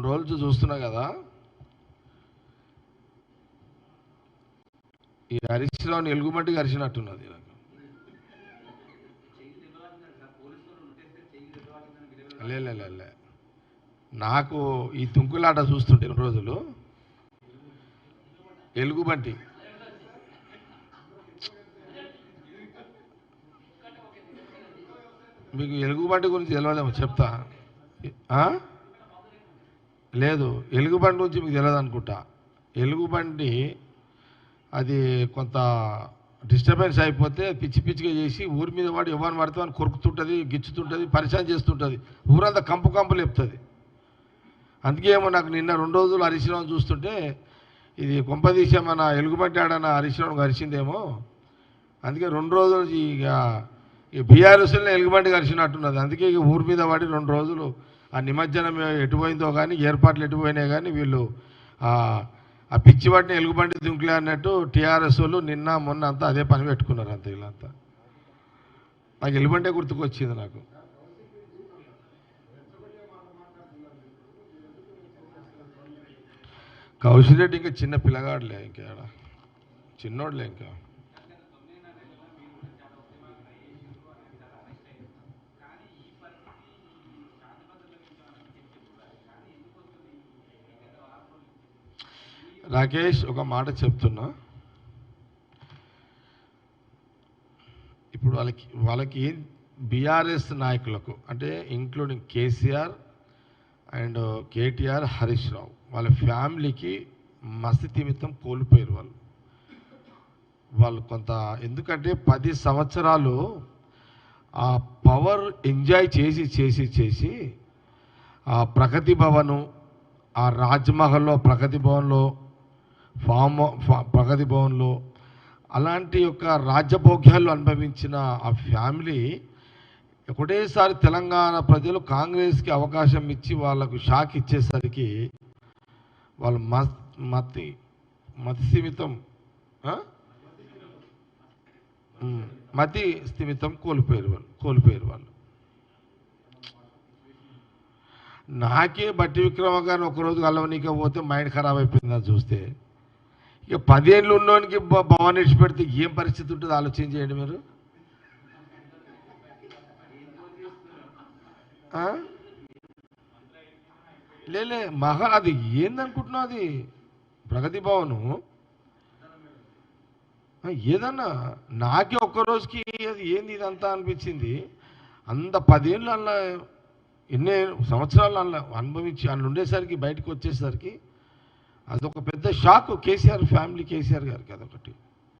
రోజులు చూస్తున్నా కదా, ఈ హరీశ్రావుని ఎలుగుబంటి గరిచినట్టున్నది నాకు. లే నాకు ఈ తుంకులాట చూస్తుంటే రోజులు ఎలుగుబంటి మీకు ఎలుగుబంటి గురించి తెలియదేమో చెప్తా. లేదు, ఎలుగుబంటి గురించి మీకు తెలియదు అనుకుంటా. ఎలుగుబంటి అది కొంత డిస్టర్బెన్స్ అయిపోతే పిచ్చి పిచ్చిగా చేసి ఊరి మీద వాడు ఎవరిని పడితే అని కొరుకుతుంటుంది, గిచ్చుతుంటుంది, పరిచయం చేస్తుంటుంది, ఊరంతా కంపు కంపు లేపుతుంది. అందుకే ఏమో నాకు నిన్న 2 రోజులు హరీశ్రావు చూస్తుంటే ఇది కొంపదీసే మన ఎలుగుబంటి ఆడన హరీశ్రావు గరిచిందేమో, అందుకే 2 రోజులు ఇక ఈ బీఆర్ఎస్లో ఎలుగుబంటి గరిచినట్టున్నది. అందుకే ఇక ఊరి మీద పడి 2 రోజులు ఆ నిమజ్జనం ఎటుపోయిందో కానీ, ఏర్పాట్లు ఎటుపోయినాయి కానీ, వీళ్ళు ఆ పిచ్చి పట్టిన ఎలుగుబంటి దుంకులే అన్నట్టు టీఆర్ఎస్ వాళ్ళు నిన్న మొన్న అంతా అదే పని పెట్టుకున్నారు. అంత వీళ్ళంతా నాకు ఎలుగుబంటే గుర్తుకొచ్చింది. నాకు కౌశల్ రెడ్డి ఇంకా చిన్న పిల్లగాడులే, ఇంకా చిన్నోడులే. ఇంకా రాకేష్ ఒక మాట చెప్తున్నా, ఇప్పుడు వాళ్ళకి బీఆర్ఎస్ నాయకులకు అంటే ఇంక్లూడింగ్ కేసీఆర్ అండ్ కేటీఆర్, హరీష్ రావు వాళ్ళ ఫ్యామిలీకి మస్తిమితం కోల్పోయారు వాళ్ళు కొంత. ఎందుకంటే 10 సంవత్సరాలు ఆ పవర్ ఎంజాయ్ చేసి చేసి చేసి ఆ ప్రగతి భవను, ఆ రాజ్మహల్లో ప్రగతి భవన్లో, ప్రగతి భవన్లో అలాంటి యొక్క రాజ్యభోగ్యాలు అనుభవించిన ఆ ఫ్యామిలీ ఒకటేసారి తెలంగాణ ప్రజలు కాంగ్రెస్కి అవకాశం ఇచ్చి వాళ్ళకు షాక్ ఇచ్చేసరికి వాళ్ళు మతి స్థిమితం కోల్పోయారు వాళ్ళు. నాకే బట్టి విక్రమ గారిని ఒకరోజు కలవనీకపోతే మైండ్ ఖరాబ్ అయిపోయింది అది చూస్తే. ఇక 10 ఏళ్ళు ఉన్నోనికి భవన్ ఇచ్చి పెడితే ఏం పరిస్థితి ఉంటుంది ఆలోచన చేయండి మీరు. లేలే అది ఏందనుకుంటున్నావు, అది ప్రగతి భవను ఏదన్నా. నాకే ఒక్కరోజుకి అది ఏంది ఇదంతా అనిపించింది. అంత 10 ఏళ్ళు అలా ఎన్ని సంవత్సరాలు అలా అనుభవించి అలా ఉండేసరికి బయటకు వచ్చేసరికి అదొక పెద్ద షాక్ కేసీఆర్ ఫ్యామిలీ, కేసీఆర్ గారికి అదొకటి.